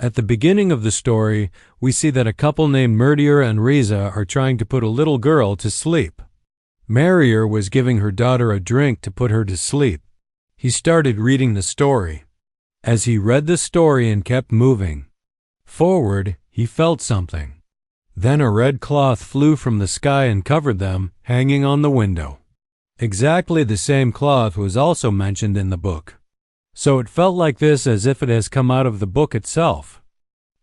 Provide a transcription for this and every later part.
At the beginning of the story, we see that a couple named Murtier and Riza are trying to put a little girl to sleep. Murtier was giving her daughter a drink to put her to sleep. He started reading the story. As he read the story and kept moving forward, he felt something. Then a red cloth flew from the sky and covered them, hanging on the window. Exactly the same cloth was also mentioned in the book. So it felt like this, as if it has come out of the book itself.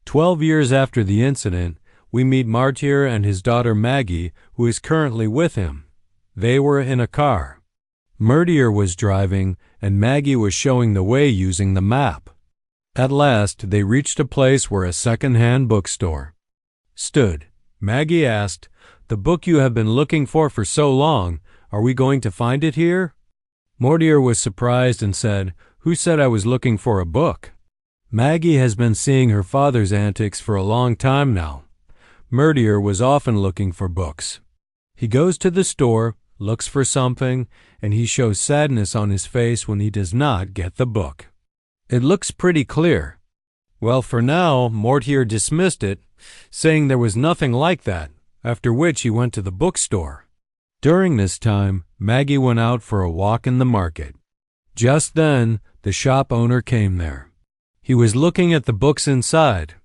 12 years after the incident, we meet Martyr and his daughter Maggie, who is currently with him. They were in a car. Martyr was driving, and Maggie was showing the way using the map. At last, they reached a place where a second-hand bookstore stood. Maggie asked, "The book you have been looking for so long, are we going to find it here?" Martyr was surprised and said, "Who said I was looking for a book?" Maggie has been seeing her father's antics for a long time now. Martyr was often looking for books. He goes to the store, looks for something, and he shows sadness on his face when he does not get the book. It looks pretty clear. Well, for now, Martyr dismissed it, saying there was nothing like that, after which he went to the bookstore. During this time, Maggie went out for a walk in the market. Just then, the shop owner came there. He was looking at the books inside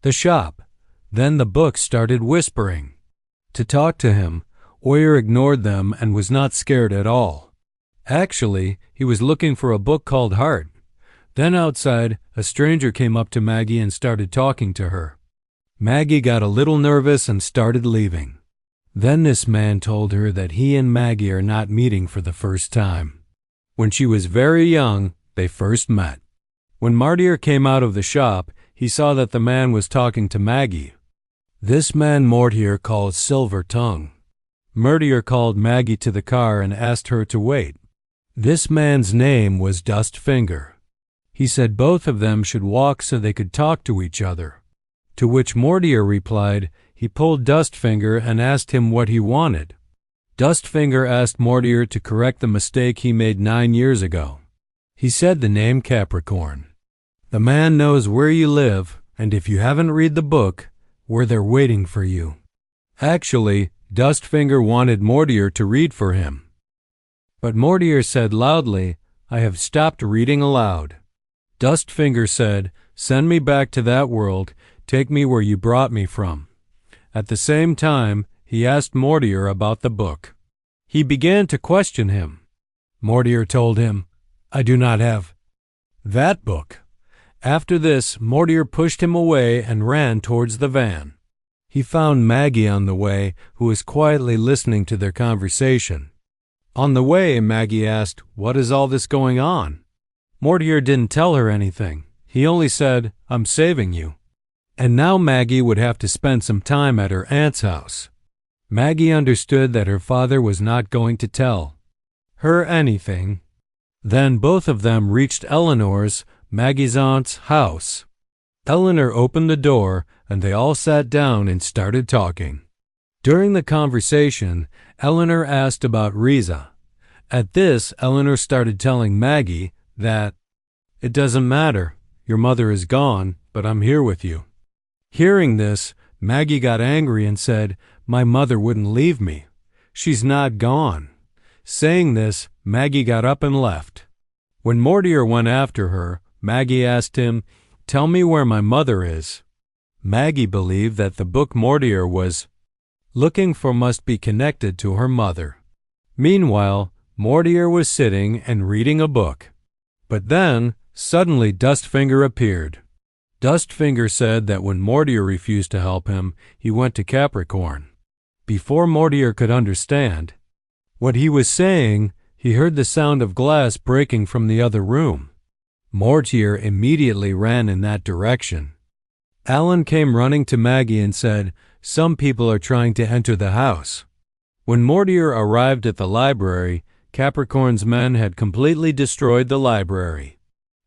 the shop. Then the books started whispering to talk to him. Oyer ignored them and was not scared at all. Actually, he was looking for a book called Heart. Then outside, a stranger came up to Maggie and started talking to her. Maggie got a little nervous and started leaving. Then this man told her that he and Maggie are not meeting for the first time. When she was very young, they first met. When Martyr came out of the shop, he saw that the man was talking to Maggie. This man Martyr called Silver Tongue. Martyr called Maggie to the car and asked her to wait. This man's name was Dustfinger. He said both of them should walk so they could talk to each other. To which Martyr replied he pulled Dustfinger and asked him what he wanted. Dustfinger asked Martyr to correct the mistake he made 9 years ago. He said the name Capricorn. The man knows where you live, and if you haven't read the book, we're there waiting for you. Actually, Dustfinger wanted Martyr to read for him. But Martyr said loudly, "I have stopped reading aloud." Dustfinger said, "Send me back to that world, take me where you brought me from." At the same time, he asked Martyr about the book. He began to question him. Martyr told him, "I do not have that book." After this, Martyr pushed him away and ran towards the van. He found Maggie on the way, who was quietly listening to their conversation. On the way, Maggie asked, "What is all this going on?" Martyr didn't tell her anything. He only said, "I'm saving you." And now Maggie would have to spend some time at her aunt's house. Maggie understood that her father was not going to tell her anything. Then both of them reached Eleanor's, Maggie's aunt's, house. Eleanor opened the door, and they all sat down and started talking. During the conversation, Eleanor asked about Riza. At this, Eleanor started telling Maggie that, "It doesn't matter, your mother is gone, but I'm here with you." Hearing this, Maggie got angry and said, "My mother wouldn't leave me. She's not gone." Saying this, Maggie got up and left. When Martyr went after her, Maggie asked him, "Tell me where my mother is." Maggie believed that the book Martyr was looking for must be connected to her mother. Meanwhile, Martyr was sitting and reading a book. But then, suddenly Dustfinger appeared. Dustfinger said that when Martyr refused to help him, he went to Capricorn. Before Martyr could understand what he was saying, he heard the sound of glass breaking from the other room. Martyr immediately ran in that direction. Alan came running to Maggie and said, "Some people are trying to enter the house." When Martyr arrived at the library, Capricorn's men had completely destroyed the library.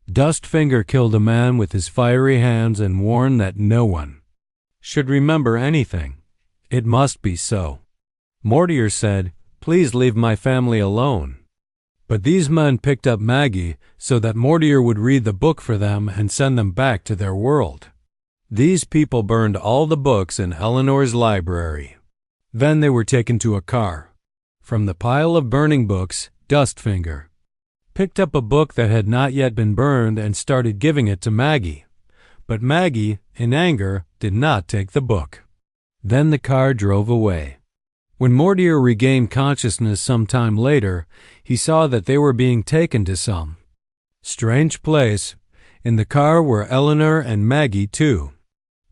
Dustfinger killed a man with his fiery hands and warned that no one should remember anything. It must be so. Martyr said, "Please leave my family alone." But these men picked up Maggie so that Martyr would read the book for them and send them back to their world. These people burned all the books in Eleanor's library. Then they were taken to a car. From the pile of burning books, Dustfinger picked up a book that had not yet been burned and started giving it to Maggie. But Maggie, in anger, did not take the book. Then the car drove away. When Mortier regained consciousness some time later, he saw that they were being taken to some strange place. In the car were Eleanor and Maggie too.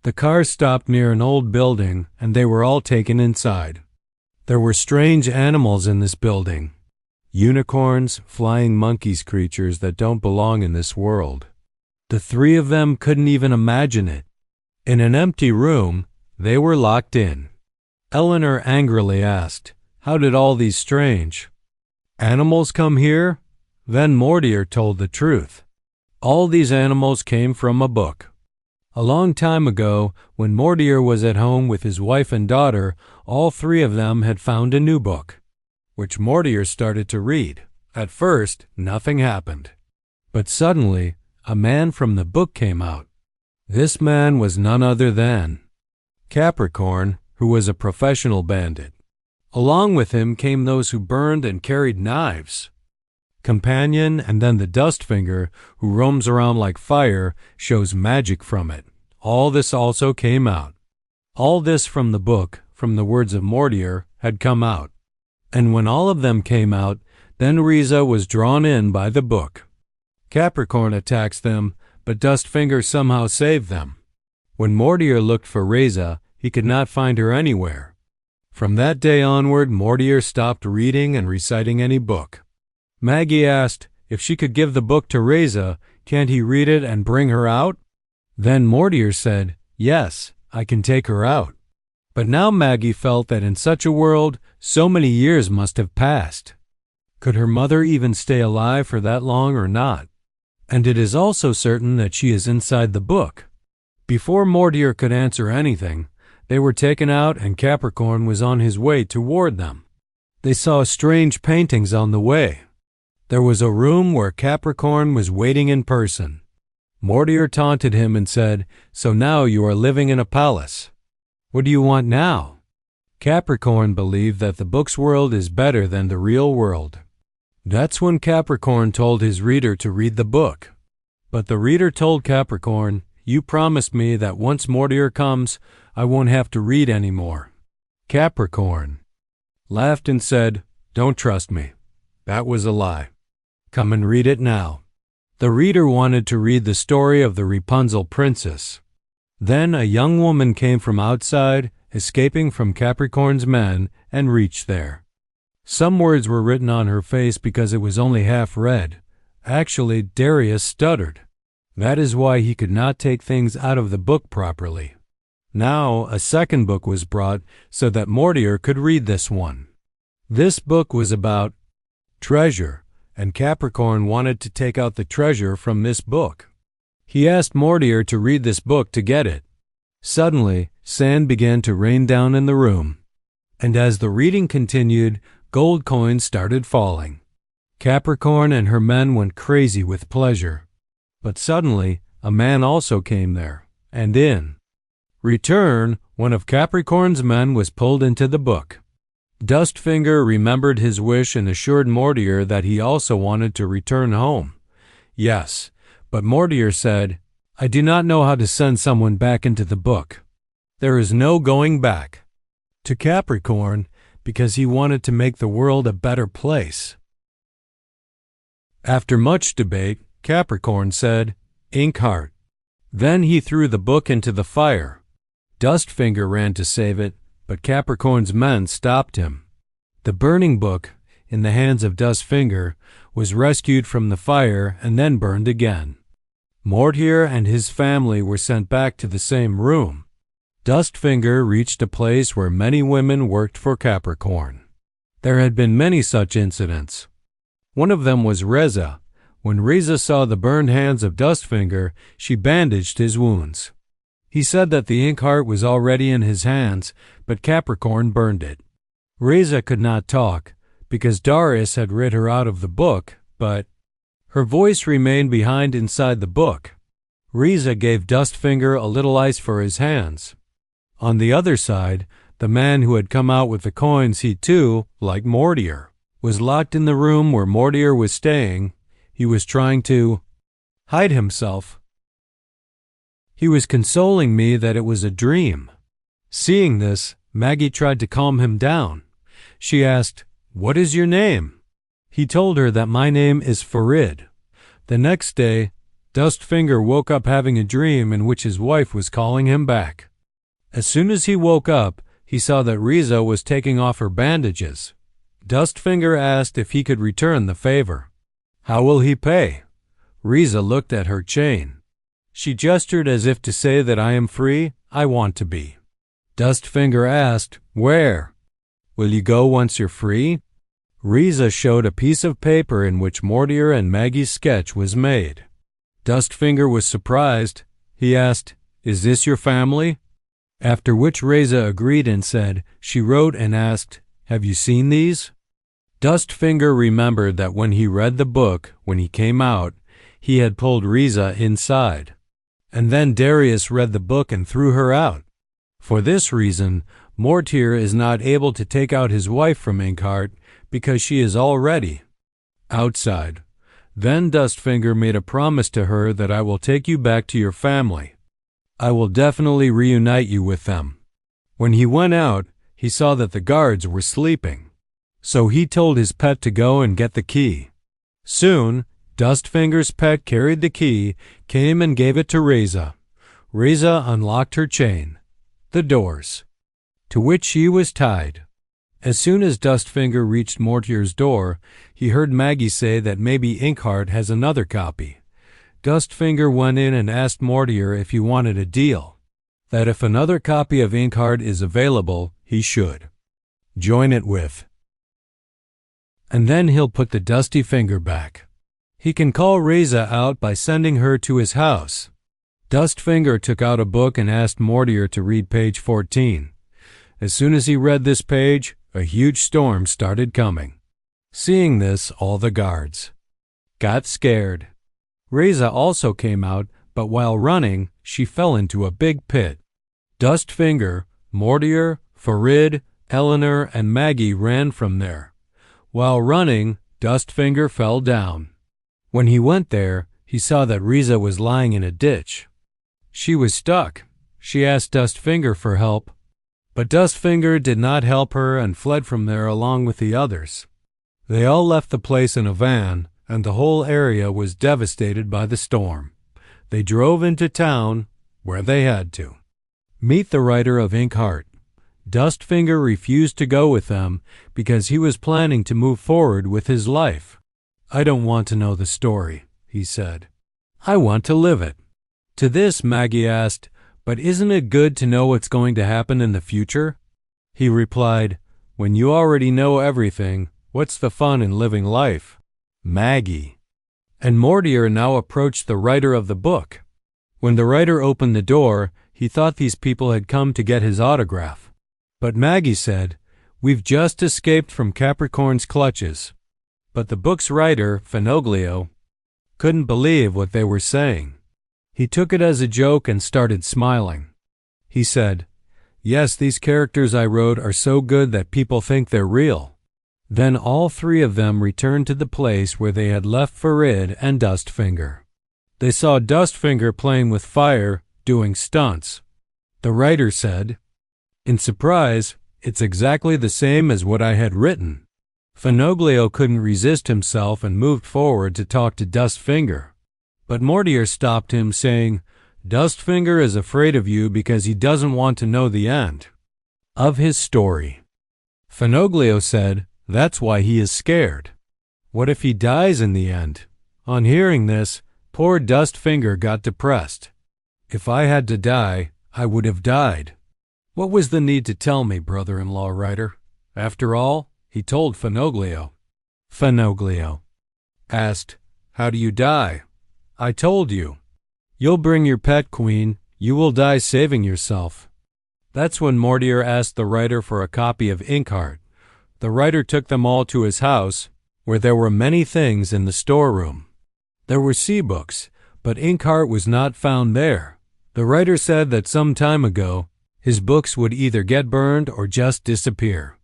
The car stopped near an old building, and they were all taken inside. There were strange animals in this building. Unicorns, flying monkeys, creatures that don't belong in this world. The three of them couldn't even imagine it. In an empty room, they were locked in. Eleanor angrily asked, "How did all these strange animals come here?" Then Mortier told the truth. All these animals came from a book. A long time ago, when Mortier was at home with his wife and daughter, all three of them had found a new book, which Mortier started to read. At first, nothing happened. But suddenly, a man from the book came out. This man was none other than Capricorn, who was a professional bandit. Along with him came those who burned and carried knives. Companion, and then the Dustfinger, who roams around like fire, shows magic from it. All this also came out. All this from the book, from the words of Mortier, had come out. And when all of them came out, then Riza was drawn in by the book. Capricorn attacks them, but Dustfinger somehow saved them. When Mortier looked for Riza, he could not find her anywhere. From that day onward, Mortier stopped reading and reciting any book. Maggie asked if she could give the book to Riza, can't he read it and bring her out? Then Mortier said, "Yes, I can take her out." But now Maggie felt that in such a world, so many years must have passed. Could her mother even stay alive for that long or not? And it is also certain that she is inside the book. Before Mortier could answer anything, they were taken out and Capricorn was on his way toward them. They saw strange paintings on the way. There was a room where Capricorn was waiting in person. Mortier taunted him and said, "So now you are living in a palace. What do you want now?" Capricorn believed that the book's world is better than the real world. That's when Capricorn told his reader to read the book. But the reader told Capricorn, "You promised me that once Mortier comes, I won't have to read anymore." Capricorn laughed and said, "Don't trust me. That was a lie. Come and read it now." The reader wanted to read the story of the Rapunzel princess. Then a young woman came from outside, escaping from Capricorn's men, and reached there. Some words were written on her face because it was only half read. Actually, Darius stuttered. That is why he could not take things out of the book properly. Now a second book was brought so that Mortier could read this one. This book was about treasure, and Capricorn wanted to take out the treasure from this book. He asked Mortier to read this book to get it. Suddenly, sand began to rain down in the room, and as the reading continued, gold coins started falling. Capricorn and her men went crazy with pleasure. But suddenly, a man also came there, and in return, one of Capricorn's men was pulled into the book. Dustfinger remembered his wish and assured Mortier that he also wanted to return home. Yes, but Mortier said, "I do not know how to send someone back into the book. There is no going back." To Capricorn, because he wanted to make the world a better place. After much debate, Capricorn said, "Inkheart." Then he threw the book into the fire. Dustfinger ran to save it, but Capricorn's men stopped him. The burning book, in the hands of Dustfinger, was rescued from the fire and then burned again. Mortier and his family were sent back to the same room. Dustfinger reached a place where many women worked for Capricorn. There had been many such incidents. One of them was Reza. When Reza saw the burned hands of Dustfinger, she bandaged his wounds. He said that the Inkheart was already in his hands, but Capricorn burned it. Reza could not talk, because Darius had read her out of the book, but her voice remained behind inside the book. Riza gave Dustfinger a little ice for his hands. On the other side, the man who had come out with the coins, he too, like Mortier, was locked in the room where Mortier was staying. He was trying to hide himself. He was consoling me that it was a dream. Seeing this, Maggie tried to calm him down. She asked, "What is your name?" He told her that my name is Farid. The next day, Dustfinger woke up having a dream in which his wife was calling him back. As soon as he woke up, he saw that Riza was taking off her bandages. Dustfinger asked if he could return the favor. "How will he pay?" Riza looked at her chain. She gestured as if to say that I am free, I want to be. Dustfinger asked, "Where? Will you go once you're free?" Riza showed a piece of paper in which Mortier and Maggie's sketch was made. Dustfinger was surprised. He asked, "Is this your family?" After which Riza agreed and said, she wrote and asked, "Have you seen these?" Dustfinger remembered that when he read the book, when he came out, he had pulled Riza inside. And then Darius read the book and threw her out. For this reason, Mortier is not able to take out his wife from Inkheart because she is already outside. Then Dustfinger made a promise to her that I will take you back to your family. I will definitely reunite you with them. When he went out, he saw that the guards were sleeping. So he told his pet to go and get the key. Soon, Dustfinger's pet carried the key, came and gave it to Riza. Riza unlocked her chain, the doors, to which she was tied. As soon as Dustfinger reached Mortier's door, he heard Maggie say that maybe Inkheart has another copy. Dustfinger went in and asked Mortier if he wanted a deal, that if another copy of Inkheart is available, he should join it with. And then he'll put the dusty finger back. He can call Riza out by sending her to his house. Dustfinger took out a book and asked Mortier to read page 14. As soon as he read this page, a huge storm started coming. Seeing this, all the guards got scared. Riza also came out, but while running, she fell into a big pit. Dustfinger, Mortier, Farid, Eleanor, and Maggie ran from there. While running, Dustfinger fell down. When he went there, he saw that Riza was lying in a ditch. She was stuck. She asked Dustfinger for help, but Dustfinger did not help her and fled from there along with the others. They all left the place in a van, and the whole area was devastated by the storm. They drove into town, where they had to meet the writer of Inkheart. Dustfinger refused to go with them because he was planning to move forward with his life. "I don't want to know the story," he said. "I want to live it." To this, Maggie asked, "But isn't it good to know what's going to happen in the future?" He replied, "When you already know everything, what's the fun in living life?" Maggie and Mortier now approached the writer of the book. When the writer opened the door, he thought these people had come to get his autograph. But Maggie said, "We've just escaped from Capricorn's clutches." But the book's writer, Finoglio, couldn't believe what they were saying. He took it as a joke and started smiling. He said, "Yes, these characters I wrote are so good that people think they're real." Then all three of them returned to the place where they had left Farid and Dustfinger. They saw Dustfinger playing with fire, doing stunts. The writer said, in surprise, "It's exactly the same as what I had written." Finoglio couldn't resist himself and moved forward to talk to Dustfinger. But Mortier stopped him, saying, "Dustfinger is afraid of you because he doesn't want to know the end of his story." Finoglio said, "That's why he is scared. What if he dies in the end?" On hearing this, poor Dustfinger got depressed. "If I had to die, I would have died. What was the need to tell me, brother-in-law writer?" After all, he told Finoglio. Finoglio asked, "How do you die?" "I told you. You'll bring your pet queen. You will die saving yourself." That's when Mortier asked the writer for a copy of Inkheart. The writer took them all to his house, where there were many things in the storeroom. There were sea books, but Inkheart was not found there. The writer said that some time ago, his books would either get burned or just disappear.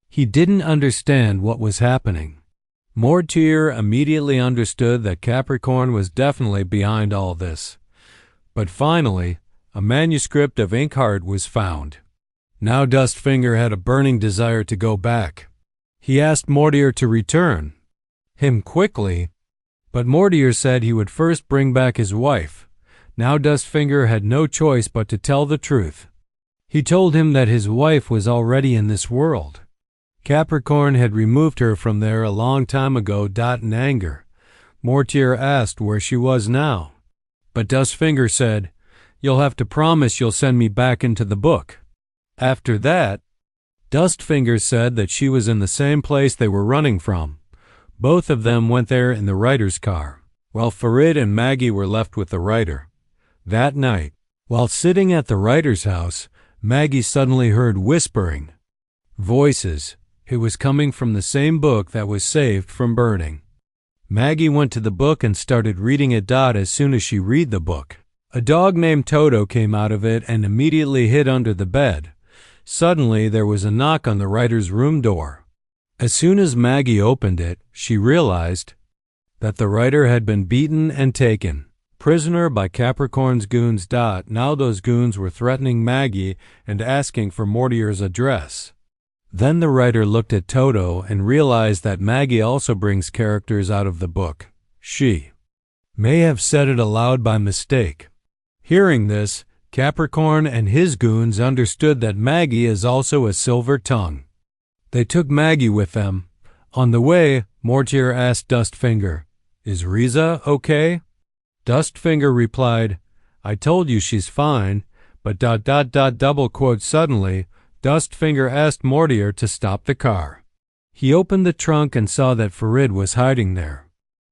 He didn't understand what was happening. Mortier immediately understood that Capricorn was definitely behind all this. But finally, a manuscript of Inkheart was found. Now Dustfinger had a burning desire to go back. He asked Mortier to return him quickly, but Mortier said he would first bring back his wife. Now Dustfinger had no choice but to tell the truth. He told him that his wife was already in this world. Capricorn had removed her from there a long time ago. In anger, Mortier asked where she was now. But Dustfinger said, "You'll have to promise you'll send me back into the book." After that, Dustfinger said that she was in the same place they were running from. Both of them went there in the writer's car, while Farid and Maggie were left with the writer. That night, while sitting at the writer's house, Maggie suddenly heard whispering. Voices. It was coming from the same book that was saved from burning. Maggie went to the book and started reading it. As soon as she read the book, a dog named Toto came out of it and immediately hid under the bed. Suddenly, there was a knock on the writer's room door. As soon as Maggie opened it, she realized that the writer had been beaten and taken prisoner by Capricorn's goons. Now those goons were threatening Maggie and asking for Mortier's address. Then the writer looked at Toto and realized that Maggie also brings characters out of the book. She may have said it aloud by mistake. Hearing this, Capricorn and his goons understood that Maggie is also a silver tongue. They took Maggie with them. On the way, Mortier asked Dustfinger, "Is Riza okay?" Dustfinger replied, "I told you she's fine, but ... double quote suddenly, Dustfinger asked Mortier to stop the car. He opened the trunk and saw that Farid was hiding there.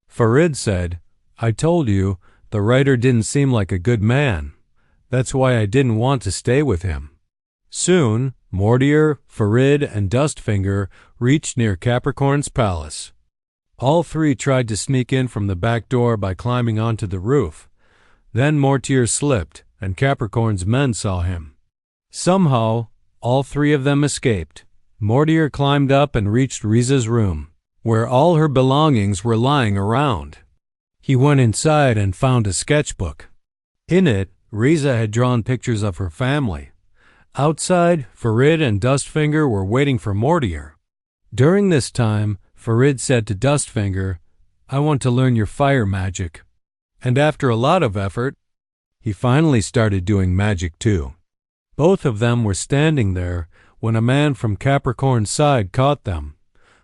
Farid said, "I told you, the writer didn't seem like a good man. That's why I didn't want to stay with him." Soon, Mortier, Farid, and Dustfinger reached near Capricorn's palace. All three tried to sneak in from the back door by climbing onto the roof. Then Mortier slipped, and Capricorn's men saw him. Somehow, all three of them escaped. Mortier climbed up and reached Riza's room, where all her belongings were lying around. He went inside and found a sketchbook. In it, Riza had drawn pictures of her family. Outside, Farid and Dustfinger were waiting for Mortier. During this time, Farid said to Dustfinger, "I want to learn your fire magic." And after a lot of effort, he finally started doing magic too. Both of them were standing there when a man from Capricorn's side caught them.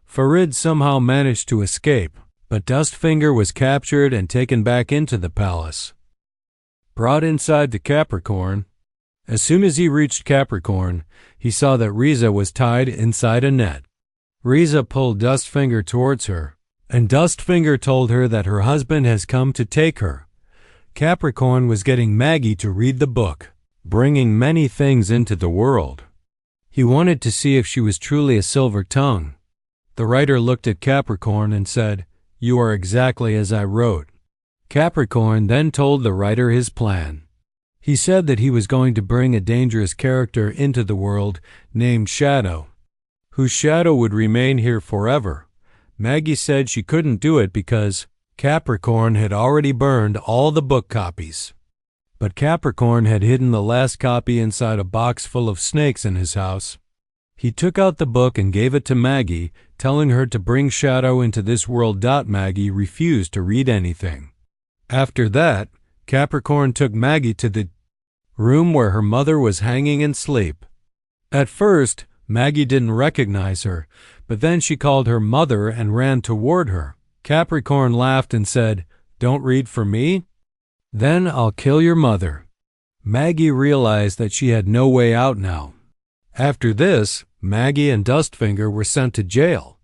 Farid somehow managed to escape, but Dustfinger was captured and taken back into the palace. Brought inside to Capricorn. As soon as he reached Capricorn, he saw that Riza was tied inside a net. Riza pulled Dustfinger towards her, and Dustfinger told her that her husband has come to take her. Capricorn was getting Maggie to read the book, bringing many things into the world. He wanted to see if she was truly a silver tongue. The writer looked at Capricorn and said, "You are exactly as I wrote." Capricorn then told the writer his plan. He said that he was going to bring a dangerous character into the world named Shadow, whose shadow would remain here forever. Maggie said she couldn't do it because Capricorn had already burned all the book copies. But Capricorn had hidden the last copy inside a box full of snakes in his house. He took out the book and gave it to Maggie, telling her to bring Shadow into this world. Maggie refused to read anything. After that, Capricorn took Maggie to the room where her mother was hanging in sleep. At first, Maggie didn't recognize her, but then she called her mother and ran toward her. Capricorn laughed and said, "Don't read for me? Then I'll kill your mother." Maggie realized that she had no way out now. After this, Maggie and Dustfinger were sent to jail.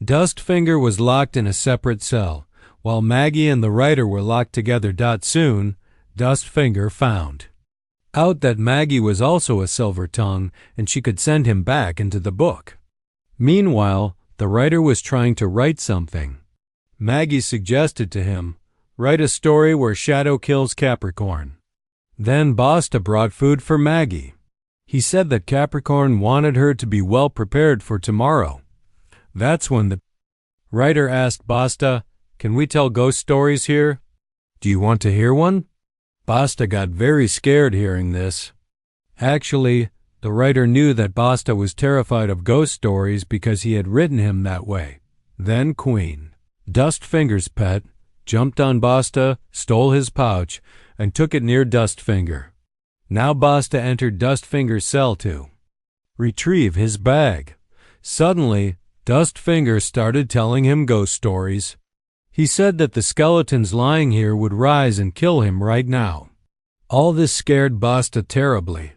Dustfinger was locked in a separate cell, while Maggie and the writer were locked together. Soon, Dustfinger found out that Maggie was also a silver tongue and she could send him back into the book. Meanwhile, the writer was trying to write something. Maggie suggested to him, Write a story where Shadow kills Capricorn. Then Basta brought food for Maggie. He said that Capricorn wanted her to be well prepared for tomorrow. That's when the writer asked Basta, "Can we tell ghost stories here? Do you want to hear one?" Basta got very scared hearing this. Actually, the writer knew that Basta was terrified of ghost stories because he had written him that way. Then Queen, Dustfinger's pet, jumped on Basta, stole his pouch, and took it near Dustfinger. Now Basta entered Dustfinger's cell to retrieve his bag. Suddenly, Dustfinger started telling him ghost stories. He said that the skeletons lying here would rise and kill him right now. All this scared Basta terribly.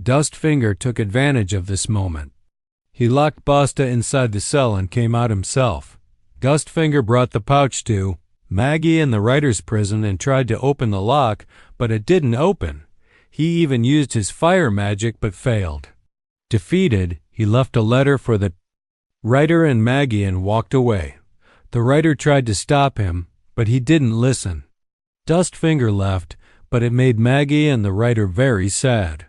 Dustfinger took advantage of this moment. He locked Basta inside the cell and came out himself. Dustfinger brought the pouch to Maggie in the writer's prison and tried to open the lock, but it didn't open. He even used his fire magic but failed. Defeated, he left a letter for the writer and Maggie and walked away. The writer tried to stop him, but he didn't listen. Dustfinger left, but it made Maggie and the writer very sad.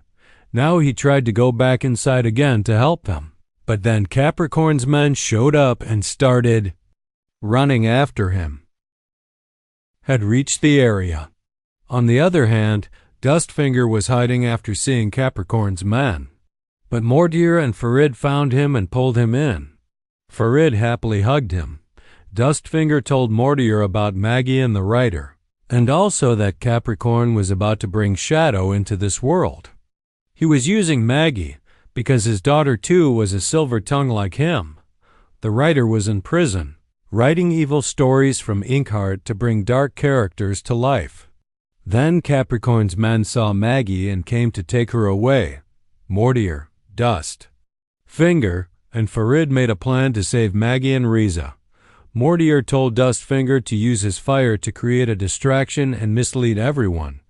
Now he tried to go back inside again to help them, but then Capricorn's men showed up and started running after him. Had reached the area. On the other hand, Dustfinger was hiding after seeing Capricorn's men. But Mortier and Farid found him and pulled him in. Farid happily hugged him. Dustfinger told Mortier about Maggie and the writer, and also that Capricorn was about to bring Shadow into this world. He was using Maggie because his daughter too was a silver tongue like him. The writer was in prison, writing evil stories from Inkheart to bring dark characters to life. Then Capricorn's men saw Maggie and came to take her away. Mortier, Dust, Finger, and Farid made a plan to save Maggie and Riza. Mortier told Dustfinger to use his fire to create a distraction and mislead everyone.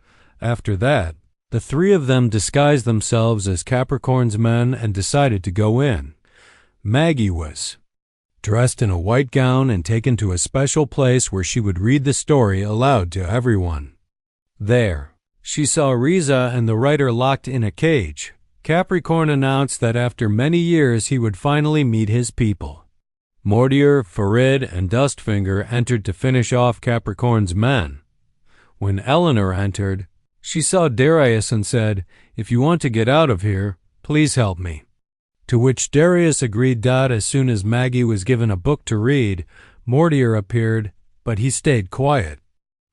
After that, the three of them disguised themselves as Capricorn's men and decided to go in. Maggie was dressed in a white gown and taken to a special place where she would read the story aloud to everyone. There, she saw Riza and the writer locked in a cage. Capricorn announced that after many years he would finally meet his people. Mortier, Farid, and Dustfinger entered to finish off Capricorn's men. When Eleanor entered, she saw Darius and said, "If you want to get out of here, please help me." To which Darius agreed. As soon as Maggie was given a book to read, Mortier appeared, but he stayed quiet.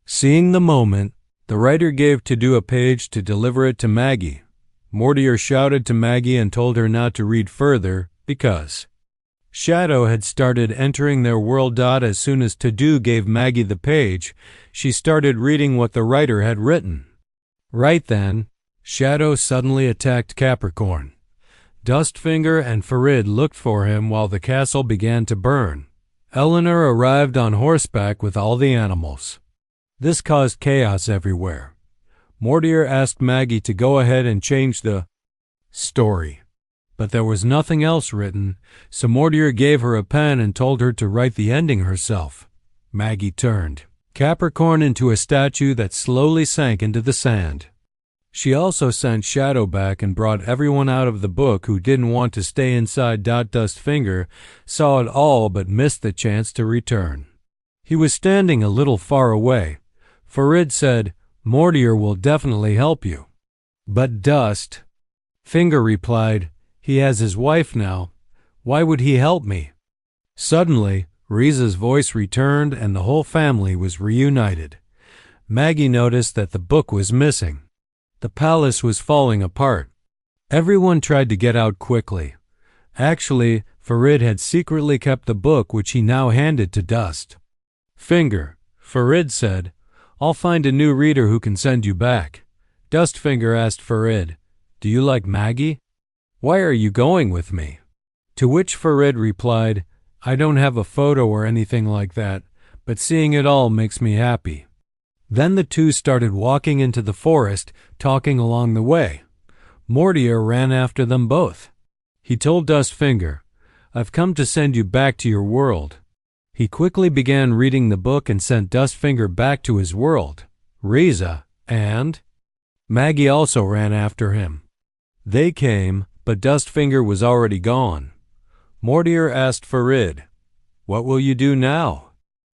Seeing the moment, the writer gave a page to deliver it to Maggie. Mortier shouted to Maggie and told her not to read further because Shadow had started entering their world. As soon as Tadu gave Maggie the page, she started reading what the writer had written. Right then, Shadow suddenly attacked Capricorn. Dustfinger and Farid looked for him while the castle began to burn. Eleanor arrived on horseback with all the animals. This caused chaos everywhere. Mortier asked Maggie to go ahead and change the story, but there was nothing else written, so Mortier gave her a pen and told her to write the ending herself. Maggie turned Capricorn into a statue that slowly sank into the sand. She also sent Shadow back and brought everyone out of the book who didn't want to stay inside. Dustfinger saw it all but missed the chance to return. He was standing a little far away. Farid said, "Mortier will definitely help you." But Dustfinger replied, "He has his wife now. Why would he help me?" Suddenly, Riza's voice returned and the whole family was reunited. Maggie noticed that the book was missing. The palace was falling apart. Everyone tried to get out quickly. Actually, Farid had secretly kept the book, which he now handed to Dustfinger. Farid said, "I'll find a new reader who can send you back." Dustfinger asked Farid, "Do you like Maggie? Why are you going with me?" To which Farid replied, "I don't have a photo or anything like that, but seeing it all makes me happy." Then the two started walking into the forest, talking along the way. Mortier ran after them both. He told Dustfinger, "I've come to send you back to your world." He quickly began reading the book and sent Dustfinger back to his world. Riza and Maggie also ran after him. They came, but Dustfinger was already gone. Mortier asked Farid, "What will you do now?"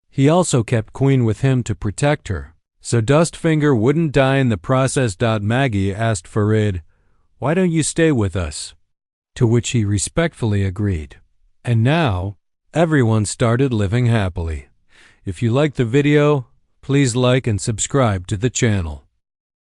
He also kept Queen with him to protect her, so Dustfinger wouldn't die in the process. Maggie asked Farid, "Why don't you stay with us?" To which he respectfully agreed. And now, everyone started living happily. If you liked the video, please like and subscribe to the channel.